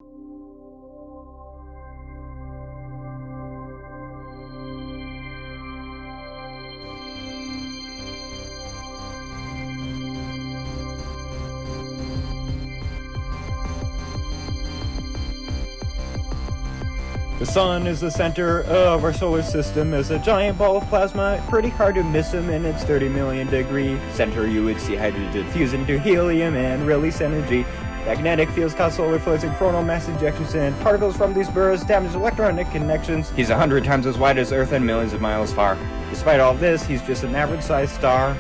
The sun is the center of our solar system as a giant ball of plasma. Pretty hard to miss him in its 30 million degree center. You would see hydrogen fuse into helium and release energy. Magnetic fields cause solar flares and coronal mass ejections, and particles from these bursts damage electronic connections. He's 100 times as wide as Earth and millions of miles far. Despite all this, he's just an average-sized star.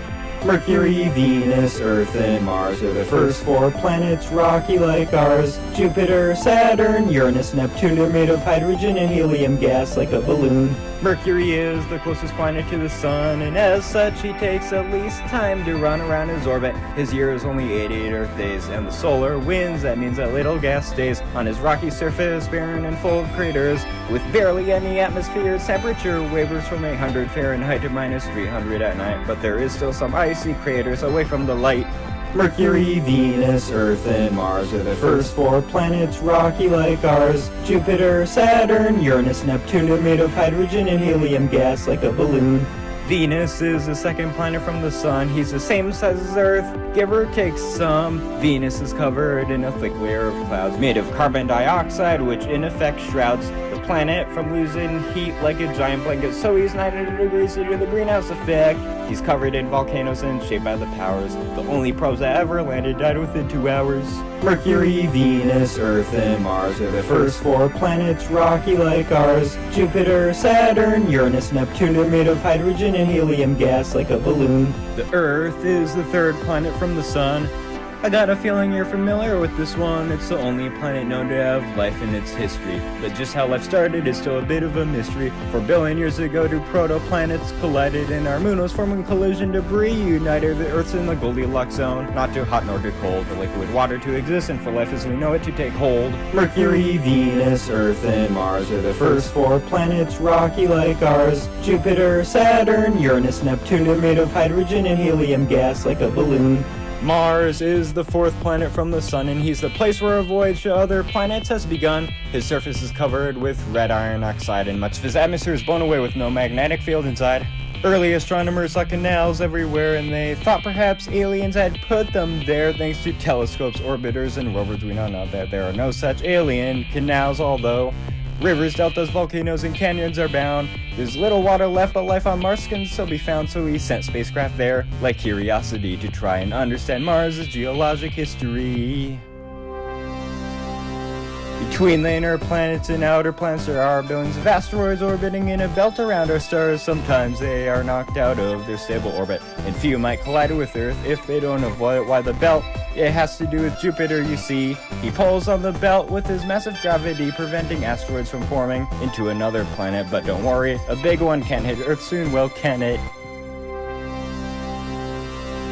Mercury, Venus, Earth, and Mars are the first 4 planets, rocky like ours. Jupiter, Saturn, Uranus, Neptune are made of hydrogen and helium gas like a balloon. Mercury is the closest planet to the sun, and as such he takes the least time to run around his orbit. His year is only 88 Earth days, and the solar winds, that means that little gas stays on his rocky surface, barren and full of craters. With barely any atmosphere, its temperature wavers from 800 Fahrenheit to minus 300 at night, but there is still some icy craters away from the light. Mercury, Venus, Earth, and Mars are the first 4 planets, rocky like ours. Jupiter, Saturn, Uranus, Neptune are made of hydrogen and helium gas like a balloon. Venus is the second planet from the sun. He's the same size as Earth, give or take some. Venus is covered in a thick layer of clouds made of carbon dioxide, which in effect shrouds the planet from losing heat like a giant blanket, so he's 900 degrees due to the greenhouse effect. He's covered in volcanoes and shaped by the powers. The only probes that ever landed died within 2 hours. Mercury, Venus, Earth, and Mars are the first 4 planets, rocky like ours. Jupiter, Saturn, Uranus, Neptune are made of hydrogen and helium gas like a balloon. The Earth is the 3rd planet from the sun. I got a feeling you're familiar with this one. It's the only planet known to have life in its history. But just how life started is still a bit of a mystery. 4 billion years ago, 2 protoplanets collided and our moon was forming collision debris. United the Earth's in the Goldilocks zone, not too hot nor too cold for liquid water to exist and for life as we know it to take hold. Mercury, Venus, Earth, and Mars are the first 4 planets, rocky like ours. Jupiter, Saturn, Uranus, Neptune are made of hydrogen and helium gas like a balloon. Mars is the 4th planet from the sun, and he's the place where a voyage to other planets has begun. His surface is covered with red iron oxide, and much of his atmosphere is blown away with no magnetic field inside. Early astronomers saw canals everywhere, and they thought perhaps aliens had put them there thanks to telescopes, orbiters, and rovers. We now know that there are no such alien canals, although rivers, deltas, volcanoes, and canyons are bound. There's little water left, but life on Mars can still be found, so we sent spacecraft there, like Curiosity, to try and understand Mars' geologic history. Between the inner planets and outer planets, there are billions of asteroids orbiting in a belt around our stars. Sometimes they are knocked out of their stable orbit, and few might collide with Earth if they don't avoid it. Why the belt? It has to do with Jupiter, you see. He pulls on the belt with his massive gravity, preventing asteroids from forming into another planet. But don't worry, a big one can't hit Earth soon, well, can it?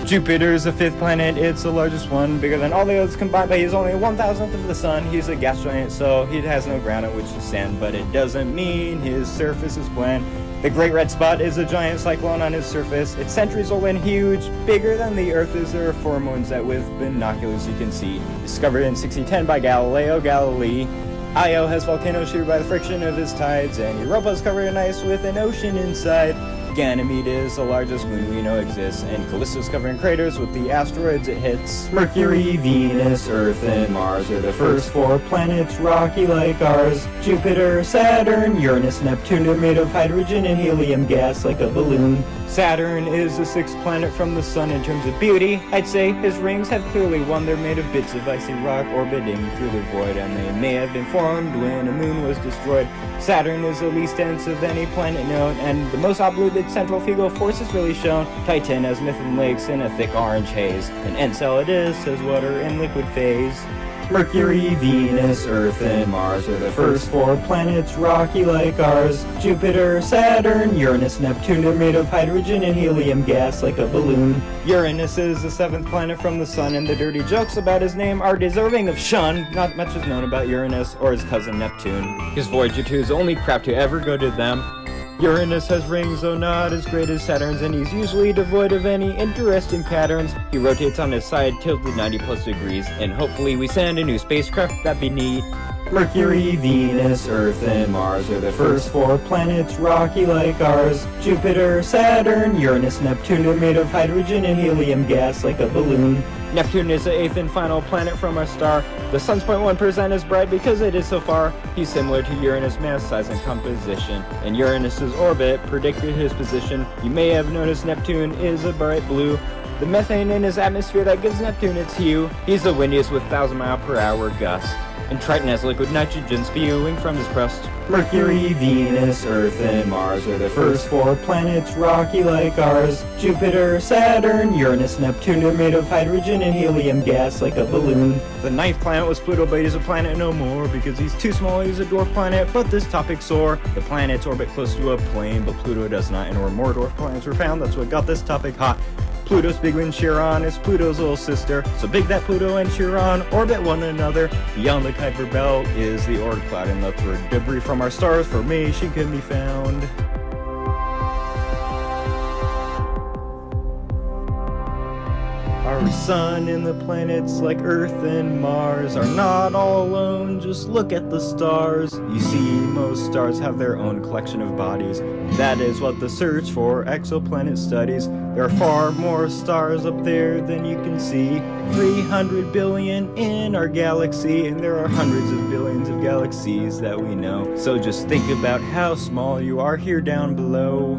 Jupiter is the 5th planet. It's the largest one, bigger than all the others combined, but he's only 1,000th of the sun. He's a gas giant, so he has no ground on which to stand, but it doesn't mean his surface is bland. The Great Red Spot is a giant cyclone on his surface. It's centuries old and huge, bigger than the Earth is. There are 4 moons that with binoculars you can see. Discovered in 1610 by Galileo Galilei. Io has volcanoes sheared by the friction of his tides, and Europa is covered in ice with an ocean inside. Ganymede is the largest moon we know exists, and Callisto is covered in craters with the asteroids it hits. Mercury, Venus, Earth, and Mars are the first 4 planets, rocky like ours. Jupiter, Saturn, Uranus, Neptune are made of hydrogen and helium gas like a balloon. Saturn is the 6th planet from the sun in terms of beauty. I'd say his rings have clearly won. They're made of bits of icy rock orbiting through the void, and they may have been formed when a moon was destroyed. Saturn is the least dense of any planet known, and the most obliterated centrifugal force is really shown. Titan has methane lakes in a thick orange haze. And Enceladus has water in liquid phase. Mercury, Venus, Earth, and Mars are the first 4 planets, rocky like ours. Jupiter, Saturn, Uranus, Neptune are made of hydrogen and helium gas like a balloon. Uranus is the 7th planet from the sun, and the dirty jokes about his name are deserving of shun. Not much is known about Uranus or his cousin Neptune. His Voyager 2 is the only craft to ever go to them. Uranus has rings, though not as great as Saturn's, and he's usually devoid of any interesting patterns. He rotates on his side tilted 90 plus degrees, and hopefully we send a new spacecraft, that'd be neat. Mercury, Venus, Earth, and Mars are the first 4 planets, rocky like ours. Jupiter, Saturn, Uranus, Neptune are made of hydrogen and helium gas like a balloon. Neptune is the 8th and final planet from our star. The sun's 0.1% as bright because it is so far. He's similar to Uranus' mass, size, and composition. And Uranus' orbit predicted his position. You may have noticed Neptune is a bright blue. The methane in his atmosphere that gives Neptune its hue. He's the windiest with 1,000-mile-per-hour gusts. And Triton has liquid nitrogen spewing from his crust. Mercury, Venus, Earth, and Mars are the first 4 planets, rocky like ours. Jupiter, Saturn, Uranus, Neptune are made of hydrogen and helium gas like a balloon. The 9th planet was Pluto, but he's a planet no more because he's too small. He's a dwarf planet, but this topic's sore. The planets orbit close to a plane, but Pluto does not, and where more dwarf planets were found, that's what got this topic hot. Pluto's big one, Chiron, is Pluto's little sister, so big that Pluto and Chiron orbit one another. Beyond the Kuiper Belt is the Oort cloud, and that's where debris from our star's formation can be found. Our sun and the planets like Earth and Mars are not all alone, just look at the stars. You see, most stars have their own collection of bodies. That is what the search for exoplanet studies. There are far more stars up there than you can see. 300 billion in our galaxy, and there are hundreds of billions of galaxies that we know. So just think about how small you are here down below.